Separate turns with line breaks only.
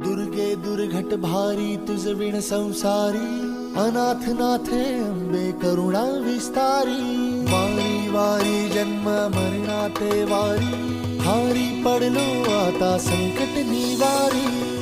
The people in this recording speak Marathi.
दुर्गे दुर्घट भारी तुझ विण संसारी, अनाथ नाथे अंबे करुणा विस्तारी। वारी वारी जन्म मरणाते वारी, हारी पडलो आता संकट निवारी।